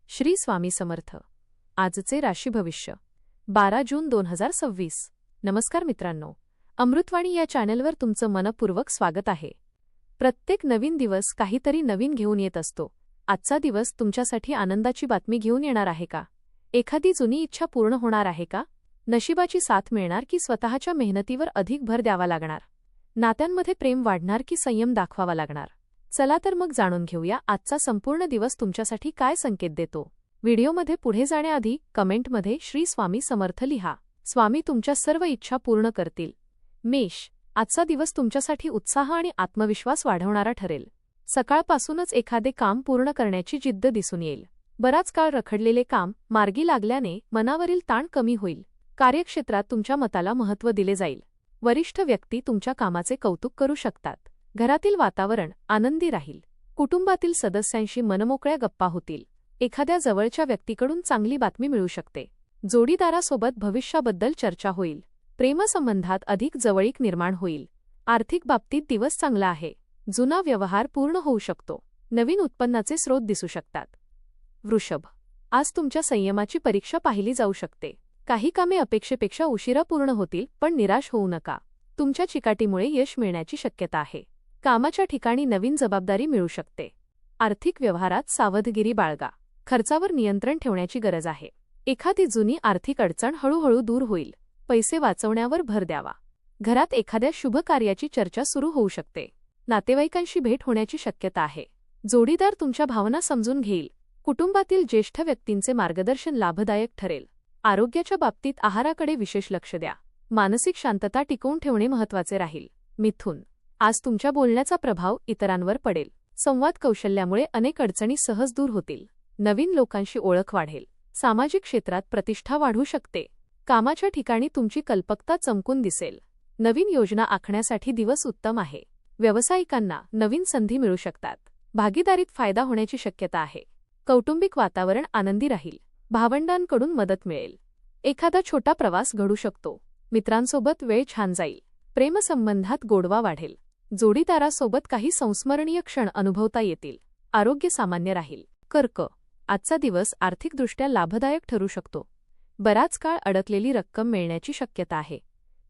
श्री स्वामी समर्थ. आजचे राशी भविष्य 12 जून 2026. नमस्कार मित्रांनो, अमृतवाणी या चॅनलवर तुमचं मनपूर्वक स्वागत आहे. प्रत्येक नवीन दिवस काहीतरी नवीन घेऊन येत असतो. आजचा दिवस तुमच्यासाठी आनंदाची बातमी घेऊन येणार आहे का? एखादी जुनी इच्छा पूर्ण होणार आहे का? नशिबाची साथ मिळणार की स्वतःच्या मेहनतीवर अधिक भर द्यावा लागणार? नात्यांमध्ये प्रेम वाढणार की संयम दाखवावा लागणार? चला तर मग जाणून घेऊया आजचा संपूर्ण दिवस तुमच्यासाठी काय संकेत देतो. व्हिडिओमध्ये पुढे जाण्याआधी कमेंटमध्ये श्री स्वामी समर्थ लिहा. स्वामी तुमच्या सर्व इच्छा पूर्ण करतील. मेष, आजचा दिवस तुमच्यासाठी उत्साह आणि आत्मविश्वास वाढवणारा ठरेल. सकाळपासूनच एखादे काम पूर्ण करण्याची जिद्द दिसून येईल. बराच काळ रखडलेले काम मार्गी लागल्याने मनावरील ताण कमी होईल. कार्यक्षेत्रात तुमच्या मताला महत्त्व दिले जाईल. वरिष्ठ व्यक्ती तुमच्या कामाचे कौतुक करू शकतात. घरातील वातावरण आनंदी राहील. कुटुंबातील सदस्यांशी मनमोकळ्या गप्पा होतील. एखाद्या जवळच्या व्यक्तीकडून चांगली बातमी मिळू शकते. जोडीदारासोबत भविष्याबद्दल चर्चा होईल. प्रेमसंबंधात अधिक जवळीक निर्माण होईल. आर्थिक बाबतीत दिवस चांगला आहे. जुना व्यवहार पूर्ण होऊ शकतो. नवीन उत्पन्नाचे स्रोत दिसू शकतात. वृषभ, आज तुमच्या संयमाची परीक्षा पाहिली जाऊ शकते. काही कामे अपेक्षेपेक्षा उशिरा पूर्ण होतील, पण निराश होऊ नका. तुमच्या चिकाटीमुळे यश मिळण्याची शक्यता आहे. कामाच्या ठिकाणी नवीन जबाबदारी मिळू शकते. आर्थिक व्यवहारात सावधगिरी बाळगा. खर्चावर नियंत्रण ठेवण्याची गरज आहे. एखादी जुनी आर्थिक अडचण हळूहळू दूर होईल. पैसे वाचवण्यावर भर द्यावा. घरात एखाद्या शुभ कार्याची चर्चा सुरू होऊ शकते. नातेवाईकांशी भेट होण्याची शक्यता आहे. जोडीदार तुमच्या भावना समजून घेईल. कुटुंबातील ज्येष्ठ व्यक्तींचे मार्गदर्शन लाभदायक ठरेल. आरोग्याच्या बाबतीत आहाराकडे विशेष लक्ष द्या. मानसिक शांतता टिकवून ठेवणे महत्त्वाचे राहील. मिथुन, आज तुमच्या बोलण्याचा प्रभाव इतरांवर पडेल. संवाद कौशल्यामुळे अनेक अडचणी सहज दूर होतील. नवीन लोकांशी ओळख वाढेल. सामाजिक क्षेत्रात प्रतिष्ठा वाढू शकते. कामाच्या ठिकाणी तुमची कल्पकता चमकून दिसेल. नवीन योजना आखण्यासाठी दिवस उत्तम आहे. व्यावसायिकांना नवीन संधी मिळू शकतात. भागीदारीत फायदा होण्याची शक्यता आहे. कौटुंबिक वातावरण आनंदी राहील. भावंडांकडून मदत मिळेल. एखादा छोटा प्रवास घडू शकतो. मित्रांसोबत वेळ छान जाईल. प्रेमसंबंधात गोडवा वाढेल. जोडीदारासोबत काही संस्मरणीय क्षण अनुभवता येतील. आरोग्य सामान्य राहील. कर्क, आजचा दिवस आर्थिकदृष्ट्या लाभदायक ठरू शकतो. बराच काळ अडकलेली रक्कम मिळण्याची शक्यता आहे.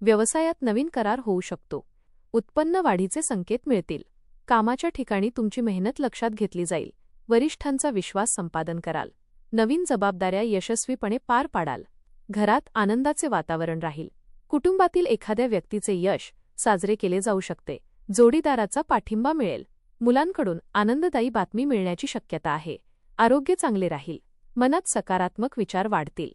व्यवसायात नवीन करार होऊ शकतो. उत्पन्न वाढीचे संकेत मिळतील. कामाच्या ठिकाणी तुमची मेहनत लक्षात घेतली जाईल. वरिष्ठांचा विश्वास संपादन कराल. नवीन जबाबदाऱ्या यशस्वीपणे पार पाडाल. घरात आनंदाचे वातावरण राहील. कुटुंबातील एखाद्या व्यक्तीचे यश साजरे केले जाऊ शकते. जोडीदाराचा पाठिंबा मिळेल. मुलांकडून आनंददायी बातमी मिळण्याची शक्यता आहे. आरोग्य चांगले राहील. मनात सकारात्मक विचार वाढतील.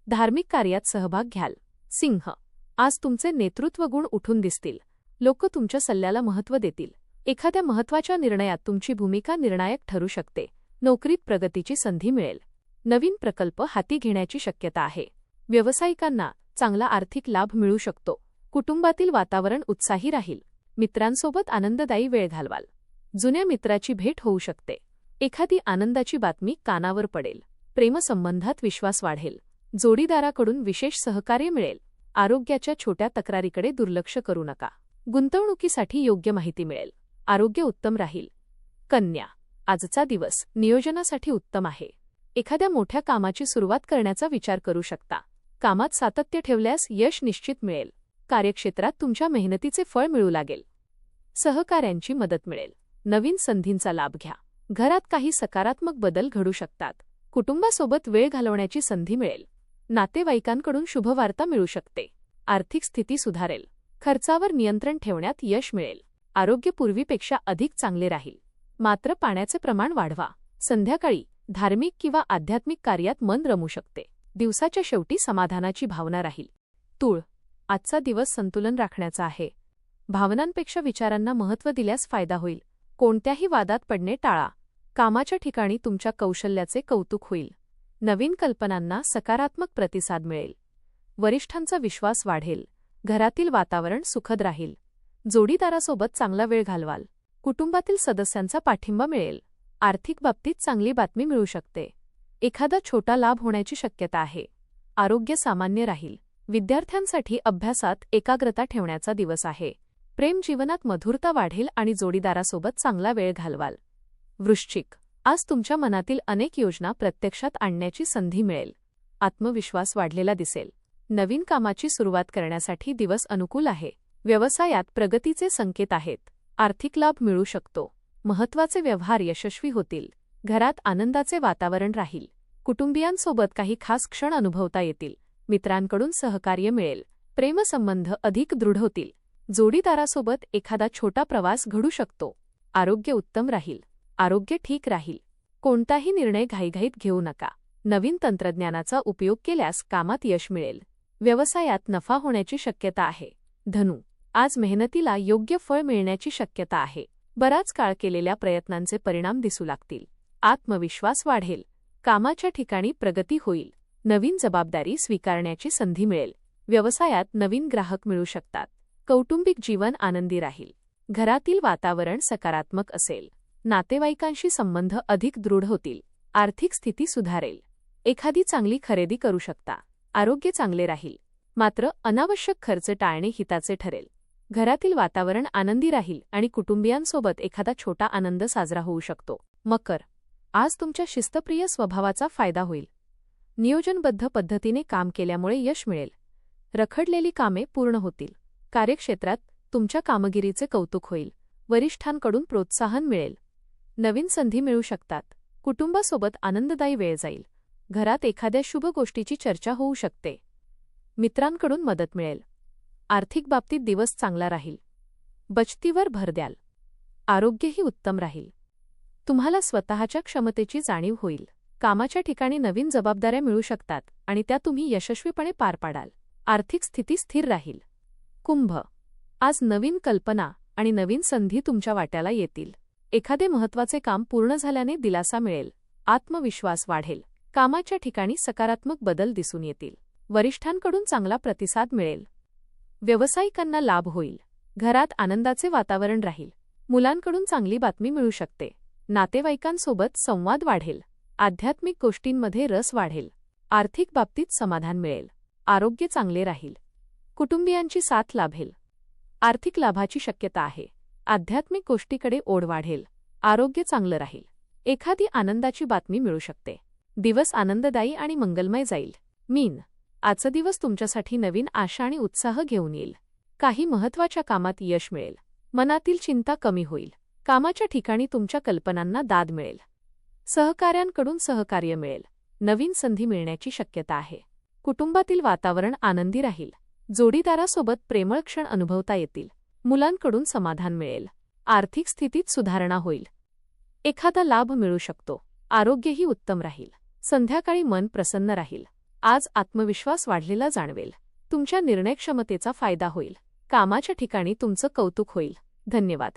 धार्मिक कार्यात सहभाग घ्याल. सिंह, आज तुमचे नेतृत्व गुण उठून दिसतील. लोक तुमच्या सल्ल्याला महत्त्व देतील. एखाद्या महत्त्वाच्या निर्णयात तुमची भूमिका निर्णायक ठरू शकते. नोकरीत प्रगतीची संधी मिळेल. नवीन प्रकल्प हाती घेण्याची शक्यता आहे. व्यावसायिकांना चांगला आर्थिक लाभ मिळू शकतो. कुटुंबातील वातावरण उत्साही राहील. मित्रांसोबत आनंददायी वेळ घालवाल. जुन्या मित्राची भेट होऊ शकते. एखादी आनंदाची बातमी कानावर पडेल. प्रेमसंबंधात विश्वास वाढेल. जोडीदाराकडून विशेष सहकार्य मिळेल. आरोग्याच्या छोट्या तक्रारीकडे दुर्लक्ष करू नका. गुंतवणुकीसाठी योग्य माहिती मिळेल. आरोग्य उत्तम राहील. कन्या, आजचा दिवस नियोजनासाठी उत्तम आहे. एखाद्या मोठ्या कामाची सुरुवात करण्याचा विचार करू शकता. कामात सातत्य ठेवल्यास यश निश्चित मिळेल. कार्यक्षेत्रात तुमच्या मेहनतीचे फळ मिळू लागेल. सहकाऱ्यांची मदत मिळेल. नवीन संधींचा लाभ घ्या. घरात काही सकारात्मक बदल घडू शकतात. कुटुंबासोबत वेळ घालवण्याची संधी मिळेल. नातेवाईकांकडून शुभवार्ता मिळू शकते. आर्थिक स्थिती सुधारेल. खर्चावर नियंत्रण ठेवण्यात यश मिळेल. आरोग्य पूर्वीपेक्षा अधिक चांगले राहील. मात्र पाण्याचे प्रमाण वाढवा. संध्याकाळी धार्मिक किंवा आध्यात्मिक कार्यात मन रमू शकते. दिवसाच्या शेवटी समाधानाची भावना राहील. तूळ, आजचा दिवस संतुलन राखण्याचा आहे. भावनांपेक्षा विचारांना महत्त्व दिल्यास फायदा होईल. कोणत्याही वादात पडणे टाळा. कामाच्या ठिकाणी तुमच्या कौशल्याचे कौतुक होईल. नवीन कल्पनांना सकारात्मक प्रतिसाद मिळेल. वरिष्ठांचा विश्वास वाढेल. घरातील वातावरण सुखद राहील. जोडीदारासोबत चांगला वेळ घालवाल. कुटुंबातील सदस्यांचा पाठिंबा मिळेल. आर्थिक बाबतीत चांगली बातमी मिळू शकते. एखादा छोटा लाभ होण्याची शक्यता आहे. आरोग्य सामान्य राहील. विद्यार्थ्यांसाठी अभ्यासात एकाग्रता ठेवण्याचा दिवस आहे. प्रेम जीवनात मधुरता वाढेल आणि जोडीदारासोबत चांगला वेळ घालवाल. वृश्चिक, आज तुमच्या मनातील अनेक योजना प्रत्यक्षात आणण्याची संधी मिळेल. आत्मविश्वास वाढलेला दिसेल. नवीन कामाची सुरुवात करण्यासाठी दिवस अनुकूल आहे. व्यवसायात प्रगतीचे संकेत आहेत. आर्थिक लाभ मिळू शकतो. महत्त्वाचे व्यवहार यशस्वी होतील. घरात आनंदाचे वातावरण राहील. कुटुंबियांसोबत काही खास क्षण अनुभवता येतील. मित्रांकडून सहकार्य मिळेल. प्रेमसंबंध अधिक दृढ होतील. जोडीदारासोबत एखादा छोटा प्रवास घडू शकतो. आरोग्य उत्तम राहील. आरोग्य ठीक राहील. कोणताही निर्णय घाईघाईत घेऊ नका. नवीन तंत्रज्ञानाचा उपयोग केल्यास कामात यश मिळेल. व्यवसायात नफा होण्याची शक्यता आहे. धनु, आज मेहनतीला योग्य फळ मिळण्याची शक्यता आहे. बराच काळ केलेल्या प्रयत्नांचे परिणाम दिसू लागतील. आत्मविश्वास वाढेल. कामाच्या ठिकाणी प्रगती होईल. नवीन जबाबदारी स्वीकारण्याची संधी मिळेल. व्यवसायात नवीन ग्राहक मिळू शकतात. कौटुंबिक जीवन आनंदी राहील. घरातील वातावरण सकारात्मक असेल. नातेवाईकांशी संबंध अधिक दृढ होतील. आर्थिक स्थिती सुधारेल. एखादी चांगली खरेदी करू शकता. आरोग्य चांगले राहील. मात्र अनावश्यक खर्च टाळणे हिताचे ठरेल. घरातील वातावरण आनंदी राहील आणि कुटुंबियांसोबत एखादा छोटा आनंद साजरा होऊ शकतो. मकर, आज तुमच्या शिस्तप्रिय स्वभावाचा फायदा होईल. नियोजनबद्ध पद्धतीने काम केल्यामुळे यश मिळेल. रखडलेली कामे पूर्ण होतील. कार्यक्षेत्रात तुमच्या कामगिरीचे कौतुक होईल. वरिष्ठांकडून प्रोत्साहन मिळेल. नवीन संधी मिळू शकतात. कुटुंबासोबत आनंददायी वेळ जाईल. घरात एखाद्या शुभ गोष्टीची चर्चा होऊ शकते. मित्रांकडून मदत मिळेल. आर्थिक बाबतीत दिवस चांगला राहील. बचतीवर भर द्याल. आरोग्यही उत्तम राहील. तुम्हाला स्वतःच्या क्षमतेची जाणीव होईल. कामाच्या ठिकाणी नवीन जबाबदाऱ्या मिळू शकतात आणि त्या तुम्ही यशस्वीपणे पार पाडाल. आर्थिक स्थिती स्थिर राहील. कुंभ, आज नवीन कल्पना आणि नवीन संधी तुमच्या वाट्याला येतील. एखादे महत्त्वाचे काम पूर्ण झाल्याने दिलासा मिळेल. आत्मविश्वास वाढेल. कामाच्या ठिकाणी सकारात्मक बदल दिसून येतील. वरिष्ठांकडून चांगला प्रतिसाद मिळेल. व्यावसायिकांना लाभ होईल. घरात आनंदाचे वातावरण राहील. मुलांकडून चांगली बातमी मिळू शकते. नातेवाईकांसोबत संवाद वाढेल. आध्यात्मिक गोष्टींमध्ये रस वाढेल. आर्थिक बाबतीत समाधान मिळेल. आरोग्य चांगले राहील. कुटुंबियांची साथ लाभेल. आर्थिक लाभाची शक्यता आहे. आध्यात्मिक गोष्टीकडे ओढ वाढेल. आरोग्य चांगलं राहील. एखादी आनंदाची बातमी मिळू शकते. दिवस आनंददायी आणि मंगलमय जाईल. मीन, आजचा दिवस तुमच्यासाठी नवीन आशा आणि उत्साह घेऊन येईल. काही महत्त्वाच्या कामात यश मिळेल. मनातील चिंता कमी होईल. कामाच्या ठिकाणी तुमच्या कल्पनांना दाद मिळेल. सहकाऱ्यांकडून सहकार्य मिळेल. नवीन संधी मिळण्याची शक्यता आहे. कुटुंबातील वातावरण आनंदी राहील. जोडीदारासोबत प्रेमळ क्षण अनुभवता येतील. मुलांकडून समाधान मिळेल. आर्थिक स्थितीत सुधारणा होईल. एखादा लाभ मिळू शकतो. आरोग्यही उत्तम राहील. संध्याकाळी मन प्रसन्न राहील. आज आत्मविश्वास वाढलेला जाणवेल. तुमच्या निर्णयक्षमतेचा फायदा होईल. कामाच्या ठिकाणी तुमचं कौतुक होईल. धन्यवाद.